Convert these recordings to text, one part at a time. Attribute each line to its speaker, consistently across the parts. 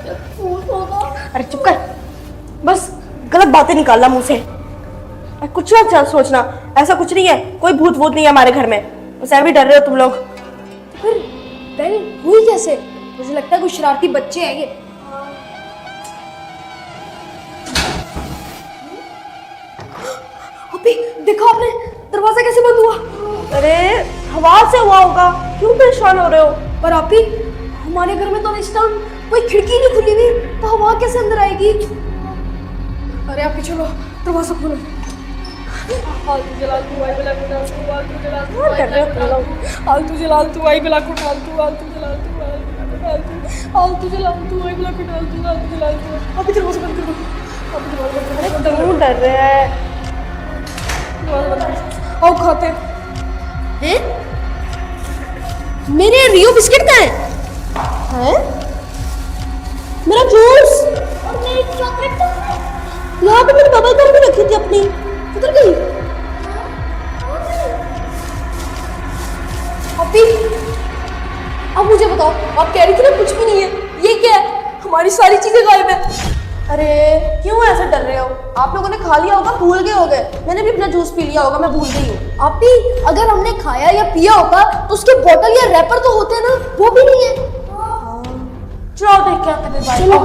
Speaker 1: अरे चुप कर, बस गलत बातें निकालना मुंह से। कुछ मत सोचना, ऐसा कुछ नहीं है, कोई भूत वूत नहीं है हमारे घर में, बस ऐसे भी डर रहे हो तुम लोग।
Speaker 2: फिर बहन हुई कैसे? मुझे लगता है कुछ शरारती बच्चे हैं ये। अभी देखा आपने दरवाजा कैसे बंद हुआ?
Speaker 1: अरे हवा से हुआ होगा, क्यों परेशान हो रहे हो?
Speaker 2: पर आपी हमारे घर में तो इस टाइम कोई खिड़की नहीं खुली हुई, तो हवा कैसे अंदर आएगी? अरे आपी चलो दरवाजा खोलो।
Speaker 3: आलतू जलाल तू आई बिला को डाल तू आलतू जलाल तू
Speaker 1: क्या कर रहे हो तुम लोग?
Speaker 3: आलतू जलाल तू आई बिला को डाल तू आलतू जलाल तू आलतू जलाल तू आई बिला को डाल तू आलतू जलाल तू।
Speaker 2: अभी दरवाजा बंद कर दो। अभी दरवाजा बंद कर दो।
Speaker 1: क्यों डर रहे हैं?
Speaker 2: आओ खाते हैं। मेरे रियो बिस्किट कहाँ है? मेरा जूस और मेरी चॉकलेट यहाँ पे मैंने बबल गम भी रखी थी अपनी, किधर गई? अभी अब मुझे बताओ, आप कह रही थी ना कुछ भी नहीं है, ये क्या है? हमारी सारी चीजें गायब है।
Speaker 1: अरे क्यों ऐसे डर रहे हो? आप लोगों ने खा लिया होगा, भूल गए होगे। मैंने भी अपना जूस पी लिया होगा, मैं भूल गई हूँ।
Speaker 2: आप भी अगर हमने खाया या पिया होगा तो उसके बोतल या रैपर तो होते हैं ना, वो भी नहीं है।
Speaker 1: चलो देख के आते हैं भाई।
Speaker 2: चलो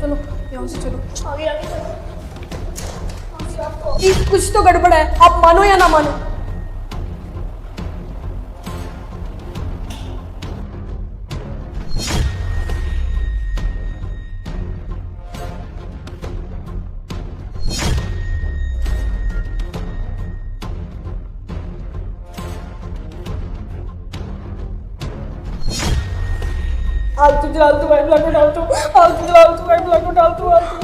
Speaker 2: चलो यहाँ से चलो। कुछ तो गड़बड़ है, आप मानो या ना मानो।
Speaker 3: आलतू जलाल तू आई बिला को डाल तू आलतू जलाल तू आई बिला को डाल तू आलतू।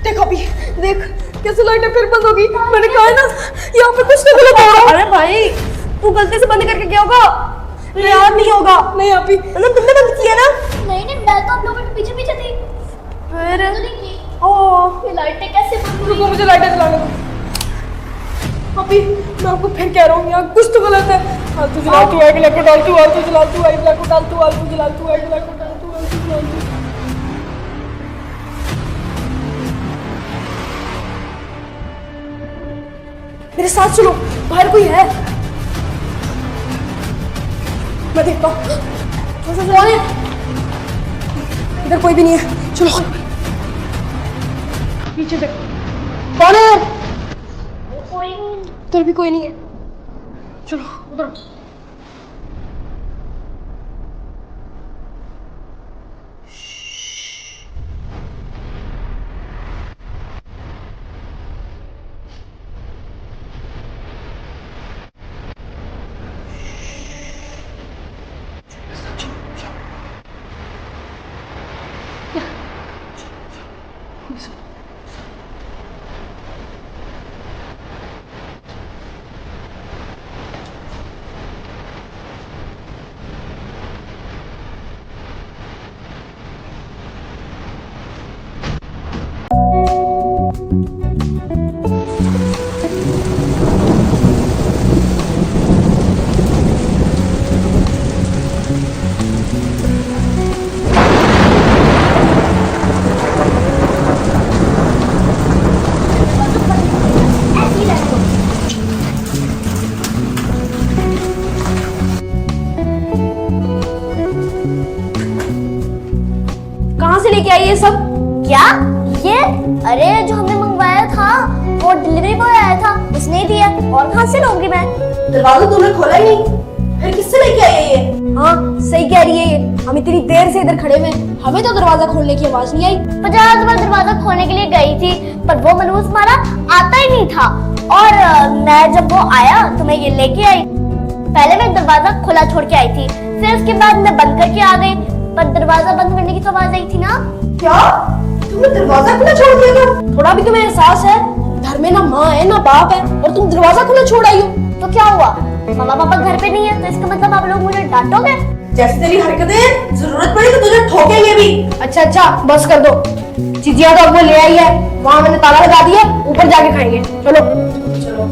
Speaker 2: देख अभी देख कैसे लाइटें फिर बंद होगी। मैंने कहा है ना यहाँ पे कुछ तो गलत हो रहा है।
Speaker 1: अरे भाई तू गलती से बंद करके गया होगा, याद नहीं होगा।
Speaker 2: नहीं आप ही
Speaker 1: मतलब तुमने बंद किया ना?
Speaker 4: नहीं नहीं, मैं तो आप लोगों के पीछे पीछे थी।
Speaker 1: फिर
Speaker 4: तो देखिए
Speaker 1: ओ
Speaker 4: ये लाइटें कैसे बंद हुई?
Speaker 2: रुको, मुझे लाइटें जलाने दो। अभी मैं आपको फिर कह रहा हूँ यहाँ कुछ तो गलत है।
Speaker 3: आलतू जलाल तू आई बिला को डाल तू आलतू जलाल तू आई बिला को डाल तू आलतू जलाल तू आई बिला को डाल तू आलतू जलाल तू।
Speaker 2: मेरे साथ सुनो, बाहर कोई है, मैं देखता हूँ। कौन है? इधर कोई भी नहीं है, चलो पीछे देख। कौन है?
Speaker 4: कोई
Speaker 2: इधर भी कोई नहीं है, चलो उधर। कहाँ से लेके आई ये सब?
Speaker 4: क्या ये? अरे जो हमने मंगवाया था वो डिलीवरी बॉय आया था, उसने ही दिया। और कहाँ से लाऊंगी मैं?
Speaker 1: दरवाजा तूने खोला ही नहीं, फिर किससे लेके आई है ये?
Speaker 2: हाँ सही कह रही है ये, हम इतनी देर से इधर खड़े हुए, हमें तो दरवाजा खोलने की आवाज नहीं आई।
Speaker 4: 50 बार दरवाजा खोलने के लिए गई थी पर वो मनहूस हमारा आता ही नहीं था। और मैं जब वो आया तो मैं ये लेके आई। पहले मैं दरवाजा खुला छोड़ के आई थी, फिर उसके बाद मैं बंद करके आ गई, पर दरवाजा बंद करने की तो आवाज आई थी ना।
Speaker 1: क्या तुमने दरवाजा खुला छोड़ दिया था?
Speaker 2: थोड़ा भी तुम्हें एहसास है? घर में ना माँ है ना बाप है और तुम दरवाजा खुला छोड़ आई हो।
Speaker 4: तो क्या हुआ? मामा पापा घर पे नहीं है तो इसका मतलब आप लोग मुझे डांटोगे?
Speaker 1: जैसे तेरी हरकतें, जरूरत पड़ी तो तुझे ठोकेंगे भी।
Speaker 2: अच्छा बस कर दो, चीजियां तो अब वो ले आई है, वहां मैंने ताला लगा दिया, ऊपर जाके खाएंगे। चलो
Speaker 1: चलो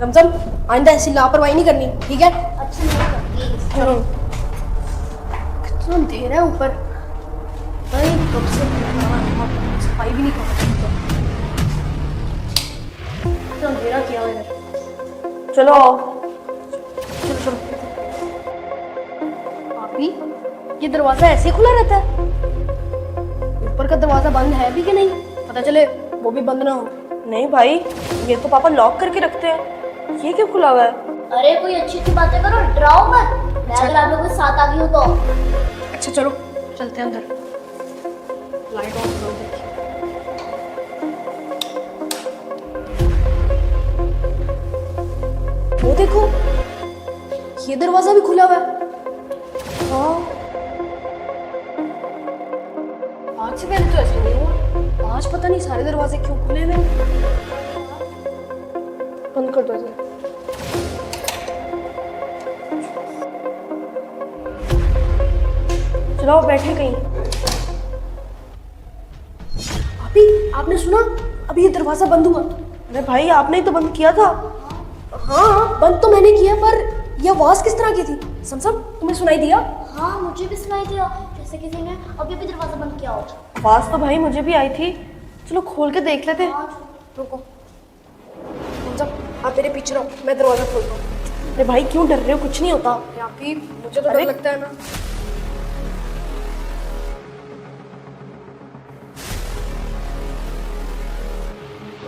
Speaker 2: जमजम आइंदा ऐसी लापरवाही नहीं करनी, ठीक है?
Speaker 4: अच्छा नहीं करती।
Speaker 2: चलो। कितना अंधेरा है ऊपर, नहीं कब से सफाई भी नहीं कर रही। कितना अंधेरा किया हुआ है इधर।
Speaker 1: चलो आओ।
Speaker 2: चलो चलो। भाभी ये दरवाजा ऐसे ही खुला रहता है? ऊपर का दरवाजा बंद है भी कि नहीं? पता चले वो भी बंद ना हो।
Speaker 1: नहीं भाई, ये तो पापा लॉक करके रखते हैं, ये क्यों खुला हुआ है?
Speaker 4: अरे कोई अच्छी अच्छी बातें करो, डराओ मत। मैं अगर आप लोगों के साथ आ गई हूँ तो।
Speaker 2: अच्छा चलो चलते हैं अंदर। लाइट ऑन करो देखिए। वो देखो, ये दरवाजा भी खुला हुआ है। हाँ, आज से पहले तो ऐसे नहीं हुआ। आज पता नहीं सारे दरवाजे क्यों खुले हुए हैं।
Speaker 1: बंद कर दो इसे। चलो बैठे कहीं।
Speaker 2: भाभी आपने सुना? अभी ये दरवाजा बंद हुआ।
Speaker 1: अरे भाई, आपने ही तो बंद किया था।
Speaker 2: हाँ बंद तो मैंने किया, पर यह आवाज किस तरह की थी? समसम तुम्हें सुनाई दिया?
Speaker 4: हाँ मुझे भी सुनाई दिया, जैसे किसी ने अभी भी दरवाजा बंद किया हो।
Speaker 1: आवाज तो भाई मुझे भी आई थी। चलो खोल के देख लेते हैं।
Speaker 2: रुको समसम आप मेरे पीछे रहो, मैं दरवाजा खोलता हूँ।
Speaker 1: अरे भाई क्यों डर रहे हो? कुछ नहीं होता।
Speaker 2: यहाँ भी मुझे तो डर
Speaker 1: अरे
Speaker 2: लगता है ना।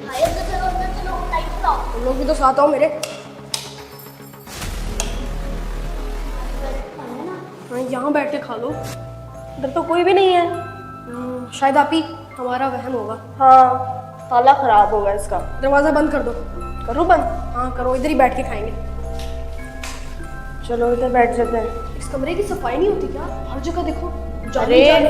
Speaker 4: भाई अंदर चलो, अंदर चलो, लाइट लगाओ।
Speaker 2: तुम लोग भी तो साथ आओ मेरे। हाँ यहाँ बैठ के खा लो।
Speaker 1: इधर तो कोई भी नहीं है।
Speaker 2: शायद आप ही हमारा वहम होगा।
Speaker 1: हाँ, ताला खराब होगा इसका।
Speaker 2: दरवाजा बंद कर दो।
Speaker 1: करूँ बंद?
Speaker 2: हाँ करो, इधर ही बैठ के खाएंगे।
Speaker 1: चलो इधर बैठ जाते हैं।
Speaker 2: इस कमरे की सफाई नहीं होती क्या? हर जगह देखो जाने
Speaker 1: अरे
Speaker 2: जाने।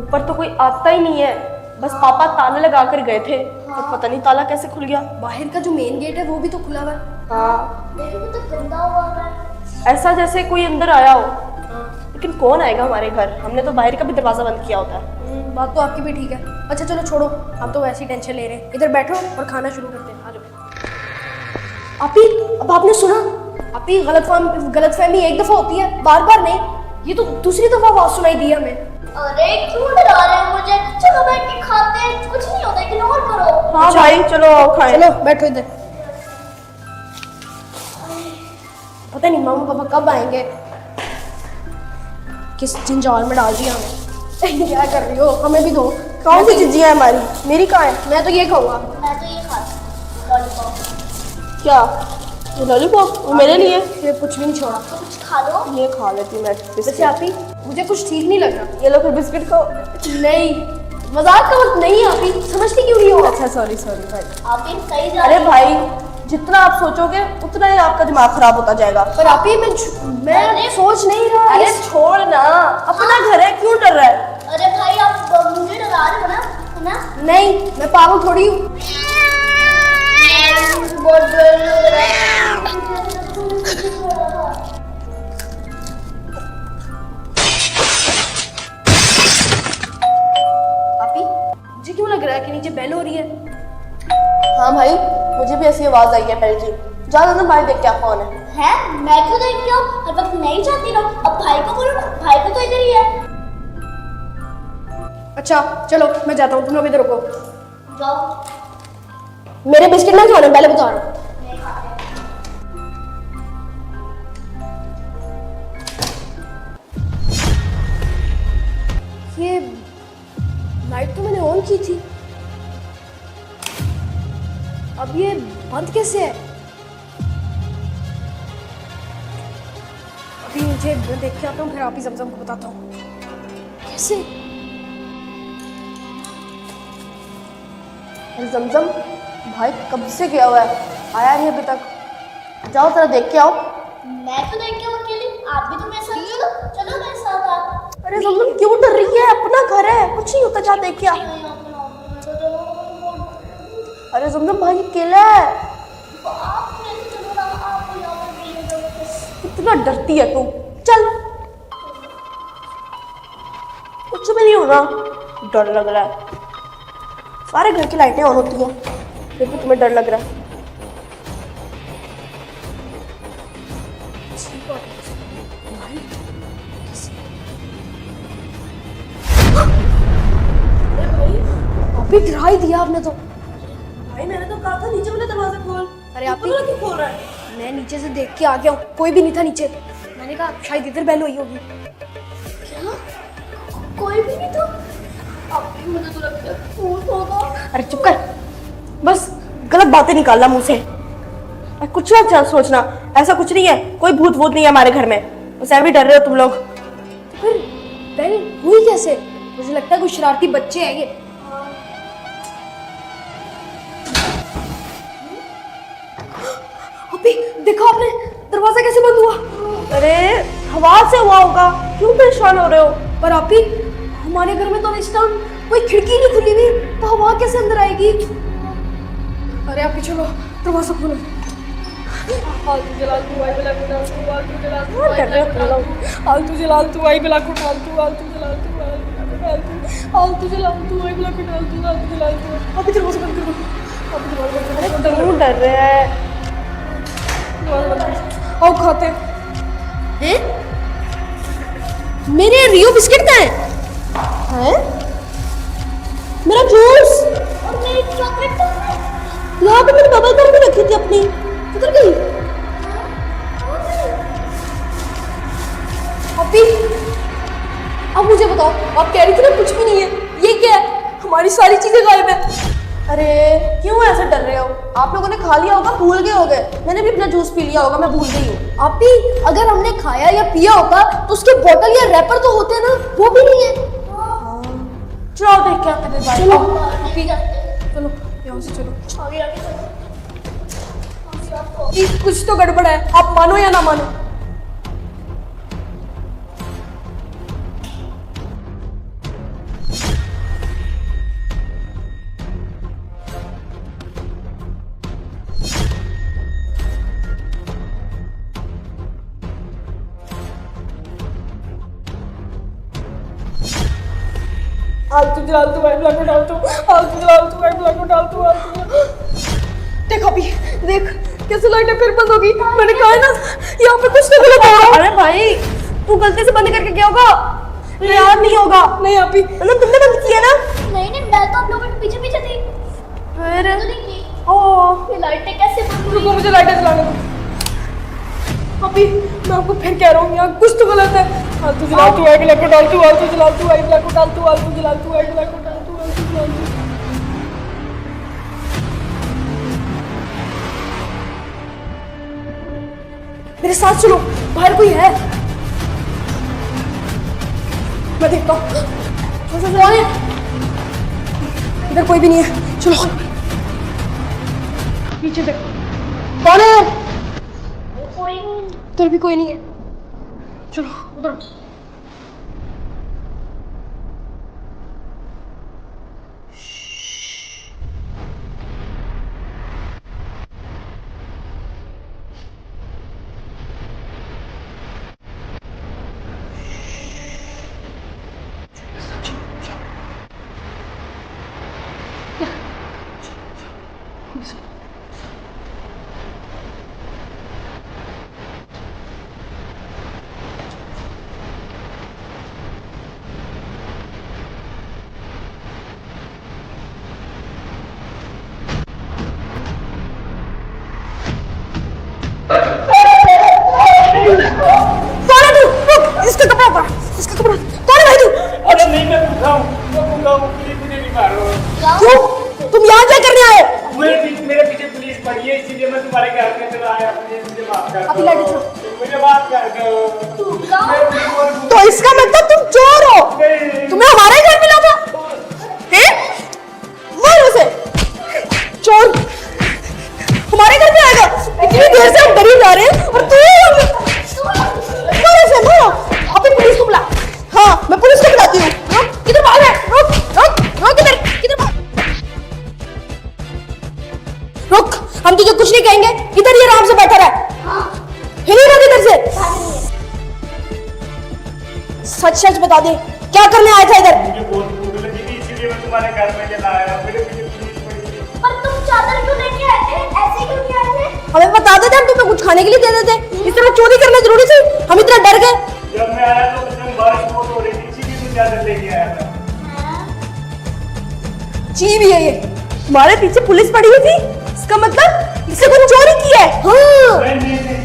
Speaker 1: ऊपर तो कोई आता ही नहीं है, बस पापा ताला लगा कर गए थे। तो पता नहीं ताला कैसे खुल गया।
Speaker 2: बाहर का जो मेन गेट है वो भी तो खुला हुआ है।
Speaker 1: हाँ,
Speaker 4: देखो तो गंदा हुआ है।
Speaker 1: ऐसा जैसे कोई अंदर आया हो।
Speaker 2: हाँ
Speaker 1: लेकिन कौन आएगा हमारे घर? हमने तो बाहर का भी दरवाजा बंद किया होता है।
Speaker 2: बात तो आपकी भी ठीक है। अच्छा चलो छोड़ो, हम तो वैसे ही टेंशन ले रहे हैं। इधर बैठो और खाना शुरू करते हैं। आ जाओ। आप ही, अब आपने सुना? आप ही गलतफहमी एक दफा होती है, बार बार नहीं। ये तो दूसरी दफा आवाज सुनाई दी हमें।
Speaker 4: अरे क्यों डरा रहे हो मुझे? चलो बैठ के खाते हैं, कुछ नहीं होता, इग्नोर करो।
Speaker 1: हाँ भाई चलो आओ खाएं।
Speaker 2: चलो बैठो इधर। पता नहीं मामा पापा कब आएंगे, किस जंजाल में डाल दिया हमें। क्या कर रही हो? हमें भी दो।
Speaker 1: कौन सी चीजें हैं हमारी? मेरी कहाँ है?
Speaker 2: मैं तो ये खाऊंगा।
Speaker 4: मैं तो ये खाती लॉलीपॉप।
Speaker 1: क्या ये लॉलीपॉप? वो मेरे लिए?
Speaker 2: ये कुछ भी नहीं छोड़ा।
Speaker 4: तो कुछ खा लो।
Speaker 1: ये खा लेती हूँ मैं
Speaker 2: वैसे
Speaker 1: बिस्किट।
Speaker 2: आप ही, मुझे कुछ ठीक नहीं लग रहा।
Speaker 1: ये लो फिर बिस्किट खाओ।
Speaker 2: नहीं, मजाक का वक्त नहीं। आप ही समझती क्यों नहीं हो?
Speaker 1: अच्छा सॉरी भाई।
Speaker 4: आप इन सही जा
Speaker 1: अरे
Speaker 4: रही हो।
Speaker 1: भाई, जितना आप सोचोगे उतना ही आपका दिमाग खराब होता जाएगा।
Speaker 2: पर आप ही, मैं सोच नहीं रहा।
Speaker 1: अरे छोड़ ना, अपना घर है, क्यों डर रहा है?
Speaker 4: अरे भाई आप मुझे डरा रहे हो ना, है ना?
Speaker 2: नहीं, मैं पागल थोड़ी हूँ।
Speaker 4: बहुत डर लग रहा है।
Speaker 2: आप ही, मुझे क्यों लग रहा है कि नीचे बेल हो रही है?
Speaker 1: हाँ भाई, मुझे भी ऐसी आवाज आई है पहले की। ज्यादा ना भाई देख क्या कौन है।
Speaker 4: हैं? मैं क्यों देखती हूँ? हर वक्त नहीं जाती ना। अब भाई को बोलो ना, भाई को तो इधर ही है।
Speaker 2: अच्छा चलो मैं जाता हूँ, तुम लोग इधर रुको।
Speaker 4: जाओ।
Speaker 2: मेरे बिस्किट ना खाना, पहले बता रहा हूँ।
Speaker 4: नहीं खाते।
Speaker 2: ये लाइट तो मैंने ऑन की थी, अब ये बंद कैसे है? अभी मुझे मैं देख के आता हूँ, फिर आप ही जमजम को बताता हूँ कैसे।
Speaker 1: अरे जमजम, भाई कब से गया हुआ है, आया नहीं अभी तक। जाओ जरा देख के आओ।
Speaker 4: मैं तो देख के हूँ अकेली, आप भी तो मेरे साथ चलो। चलो मेरे साथ आप।
Speaker 1: अरे जमजम क्यों डर रही है? अपना घर है, कुछ नहीं होता, जा देख के आ। अरे जमजम भाई अकेला है।
Speaker 4: आप मेरे से चलो ना, आपको यहाँ पर मिलने दो।
Speaker 1: इतना डरती है तू, चल। कुछ भी नहीं होगा, डर लग रहा है। सारे घर की लाइटें ऑन होती हैं, फिर भी तुम्हें डर लग रहा है।
Speaker 2: ही दिया आपने तो।
Speaker 1: भाई मैंने तो कहा था नीचे वाला दरवाजा खोल।
Speaker 2: अरे आप
Speaker 1: ऊपर वाला क्यों खोल रहा है?
Speaker 2: मैं नीचे से देख के आ गया हूँ, कोई भी नहीं था नीचे। मैंने कहा शायद इधर बहन हुई होगी।
Speaker 4: क्या? कोई भी नहीं था? अभी मुझे तो लगता है भूत होगा।
Speaker 1: अरे चुप कर, बस गलत बातें निकालना मुंह से। कुछ मत सोचना, ऐसा कुछ नहीं है, कोई भूत वूत नहीं है हमारे घर में। बस ऐसे भी डर रहे हो तुम लोग।
Speaker 2: तो फिर बहन हुई कैसे? मुझे लगता है कोई शरारती बच्चे हैं ये। अभी देखा आपने दरवाजा कैसे बंद हुआ?
Speaker 1: अरे हवा से हुआ होगा, क्यों परेशान हो रहे हो?
Speaker 2: पर आप ही हमारे घर में तो इस टाइम कोई खिड़की नहीं खुली हुई, तो हवा कैसे अंदर आएगी? अरे आप चलो दरवाजा खोलो।
Speaker 3: आलतू जलालतू आई बिला को डाल तू आलतू जलालतू
Speaker 1: क्या कर रहे हो तुम लोग?
Speaker 3: आलतू जलालतू आई बिला को डाल तू आलतू जलालतू आलतू जलालतू आई बिला को डाल तू आलतू जलालतू।
Speaker 2: अभी दरवाजा बंद कर दो। अभी दरवाजा बंद कर दो।
Speaker 1: क्यों डर रहे हैं?
Speaker 3: आओ खाते
Speaker 2: हैं? मेरे रियो बिस्किट का है? मेरा जूस
Speaker 4: और मेरी चॉकलेट तो है।
Speaker 1: यहाँ पे मैंने बबल गम भी रखी थी अपनी, किधर गई?
Speaker 2: अभी अब मुझे बताओ, आप कह रही थी ना कुछ भी नहीं है, ये क्या है? हमारी सारी चीजें गायब है।
Speaker 1: अरे क्यों ऐसे डर रहे हो? आप लोगों ने खा लिया होगा, भूल गए होगे। मैंने भी अपना जूस पी लिया होगा, मैं भूल गई हूँ।
Speaker 2: आप भी अगर हमने खाया या पिया होगा तो उसके बोतल या रैपर तो होते हैं ना, वो भी नहीं है।
Speaker 1: चलो देख के आते हैं फिर।
Speaker 2: चलो
Speaker 4: अभी जाते हैं।
Speaker 2: चलो यहाँ से चलो।
Speaker 4: आगे आगे चलो।
Speaker 2: ये कुछ तो गड़बड़ है, आप मानो या ना मानो।
Speaker 3: आलतू जलालतू आई बिला को डाल तू आलतू जलालतू आई बिला को डाल तू आलतू।
Speaker 2: देख अभी देख कैसे लाइटें फिर बंद होगी। मैंने कहा है ना यहाँ पे कुछ तो गलत हो रहा है।
Speaker 1: अरे भाई तू गलती से बंद करके गया होगा, याद नहीं होगा।
Speaker 2: नहीं आप ही
Speaker 1: मतलब तुमने बंद किया ना?
Speaker 4: नहीं नहीं, मैं तो आप लोगों के पीछे पीछे थी।
Speaker 1: फिर
Speaker 4: तो नहीं की।
Speaker 1: ओ
Speaker 4: ये लाइटें कैसे बंद हुई?
Speaker 2: रुको, मुझे लाइटें जलाने दो। अभी मैं आपको फिर कह रहा हूँ यहाँ कुछ तो गलत है।
Speaker 3: आलतू जलालतू आई बिला को डाल तू आलतू जलालतू आई बिला को डाल तू आलतू जलालतू आई बिला को डाल तू आलतू जलालतू।
Speaker 2: मेरे साथ चलो, बाहर कोई है। मैं देखता हूँ। चलो कौन है? इधर कोई भी नहीं है, चलो पीछे देखो। कौन है?
Speaker 4: कोई नहीं।
Speaker 2: इधर भी कोई नहीं है, चलो उधर। कौन है तू? रुक, इसका कपड़ा उतार, इसका कपड़ा। कौन है भाई तू?
Speaker 5: अरे नहीं मैं भूखा हूँ, प्लीज मुझे नहीं मारो।
Speaker 2: क्यों? तुम यहाँ क्या करने आए?
Speaker 5: मेरे पीछे पुलिस पड़ी है, इसीलिए मैं तुम्हारे घर में चला आया। मुझे माफ कर
Speaker 2: अभी
Speaker 5: दो।
Speaker 2: लाइट चलो।
Speaker 5: मुझे माफ कर दो।
Speaker 2: तो इसका मतलब तुम चोर हो? तुम्हें हमारे घर मिला था? हैं? मारो उसे। चोर हमारे घर में आएगा? इतनी देर से हम डरी जा रहे हैं और तू मारो उसे, मारो। अभी पुलिस को बुला। हाँ मैं पुलिस को बुलाती हूँ। रुक, किधर भाग है? रुक रुक रुक, किधर किधर भाग? रुक, हम तुझे कुछ नहीं कहेंगे, इधर ही आराम से बैठा रह। हिली मत इधर से। सच सच बता दे, क्या करने आया था इधर?
Speaker 5: मुझे बहुत भूख लगी थी, इसीलिए मैं तुम्हारे घर में चला आया। मेरे पीछे पुलिस पड़ी थी।
Speaker 4: पर तुम चादर क्यों लेके आए थे? ऐसे क्यों नहीं आए थे?
Speaker 2: हमें बता देते, हम तुम्हें कुछ खाने के लिए दे देते। इस तरह चोरी करना जरूरी थी? हम इतना डर गए।
Speaker 5: जब मैं आया तो उस दिन बारिश बहुत हो रही थी, इसीलिए मैं चादर लेके आया था।
Speaker 2: ची भी है ये।
Speaker 1: तुम्हारे पीछे पुलिस पड़ी हुई थी, इसका मतलब इसे कुछ चोरी की है।
Speaker 2: हाँ,
Speaker 5: नहीं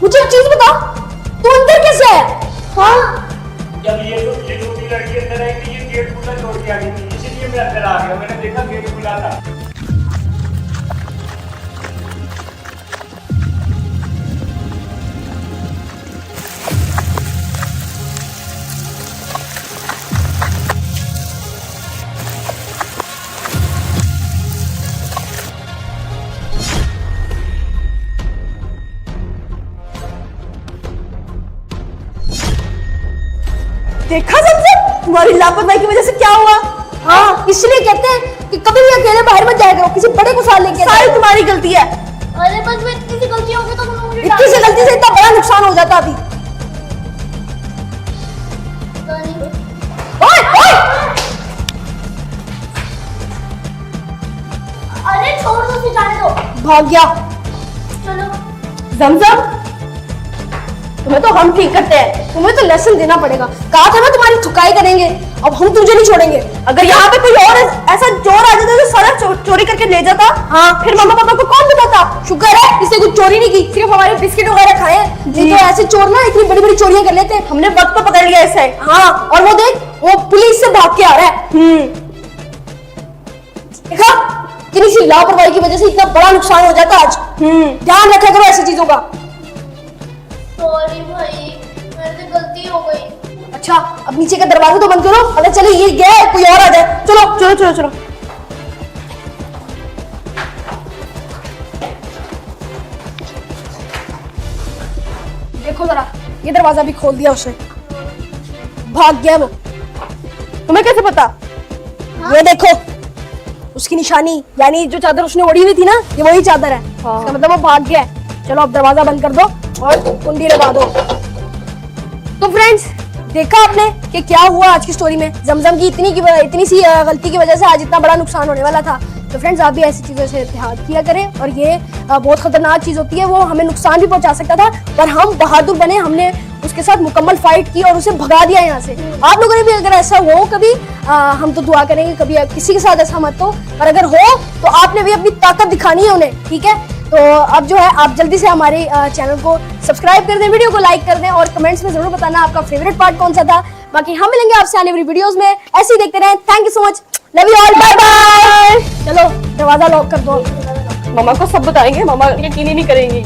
Speaker 2: मुझे एक चीज बता, तू अंदर कैसे है? हाँ,
Speaker 5: जब ये छोटी लड़की अंदर आई थी, ये गेट खुला छोड़ के आ गई थी, इसीलिए मैं अंदर आ गया। मैंने देखा गेट खुला था।
Speaker 1: देखा जमजम, तुम्हारी लापरवाही की वजह से क्या हुआ।
Speaker 2: हाँ, इसलिए कहते हैं कि कभी भी अकेले बाहर मत जाया करो, किसी बड़े को साथ लेके
Speaker 1: सारी
Speaker 2: जाओ।
Speaker 1: तुम्हारी गलती है।
Speaker 4: अरे बस वो इतनी सी गलती होगी तो तुम मुझे
Speaker 2: इतनी सी गलती से इतना बड़ा नुकसान हो जाता अभी। ओए, ओए!
Speaker 4: अरे छोड़ दो, उसे जाने दो।
Speaker 2: भाग गया।
Speaker 4: चलो
Speaker 1: जमजम, तुम्हें तो हम ठीक करते हैं।
Speaker 2: तुम्हें तो लेसन देना पड़ेगा। कहा था ना तुम्हारी ठुकाई करेंगे, अब हम तुझे नहीं छोड़ेंगे।
Speaker 1: अगर यहाँ पे कोई और ऐसा चोर आ जाता जो सारा चोरी करके ले जाता, हाँ, फिर मम्मा पापा को कौन बताता।
Speaker 2: शुक्र है इसने कुछ चोरी नहीं की, सिर्फ हमारे बिस्किट वगैरह खाए हैं। नहीं तो ऐसे चोर ना इतनी बड़ी बड़ी चोरियां कर लेते हैं।
Speaker 1: हमने वक्त तो पकड़ लिया इसे।
Speaker 2: हाँ, और वो देख, वो पुलिस से भाग के आ रहा है। देखा, किसी सी लापरवाही की वजह से इतना बड़ा नुकसान हो जाता आज। ध्यान रखा करो ऐसी चीजों का।
Speaker 4: सॉरी भाई, मेरे से गलती हो गई।
Speaker 2: अच्छा, अब नीचे का दरवाजा तो बंद करो, पता चले ये गया है, कोई और आ जाए। चलो
Speaker 1: चलो चलो चलो।
Speaker 2: देखो जरा, ये दरवाजा भी खोल दिया उसने, भाग गया वो।
Speaker 1: तुम्हें कैसे पता।
Speaker 2: ये देखो उसकी निशानी, यानी जो चादर उसने ओढ़ी हुई थी ना, ये वही चादर है। इसका मतलब वो भाग गया है। चलो अब दरवाजा बंद कर दो और कुंडी लगा दो। तो फ्रेंड्स, देखा आपने कि क्या हुआ आज की स्टोरी में। जमजम की इतनी सी गलती की वजह से आज इतना बड़ा नुकसान होने वाला था। तो फ्रेंड्स, आप भी ऐसी चीजों से एहतियात किया करें, और ये बहुत खतरनाक चीज होती है, वो हमें नुकसान भी पहुंचा सकता था, पर हम बहादुर बने, हमने उसके साथ मुकम्मल फाइट की और उसे भगा दिया यहाँ से। आप लोगों ने भी अगर ऐसा हो कभी, हम तो दुआ करेंगे कभी किसी के साथ ऐसा मत हो, पर अगर हो तो आपने भी अपनी ताकत दिखानी है उन्हें, ठीक है। तो अब जो है आप जल्दी से हमारे चैनल को सब्सक्राइब कर दें, वीडियो को लाइक कर दें, और कमेंट्स में जरूर बताना आपका फेवरेट पार्ट कौन सा था। बाकी हम मिलेंगे आपसे आने वाली वीडियोस में, ऐसे ही देखते रहें। Thank you so much, love you all, bye bye. चलो दरवाजा लॉक कर दो।
Speaker 1: मम्मा को सब बताएंगे, मम्मा यकीन ही नहीं करेंगी।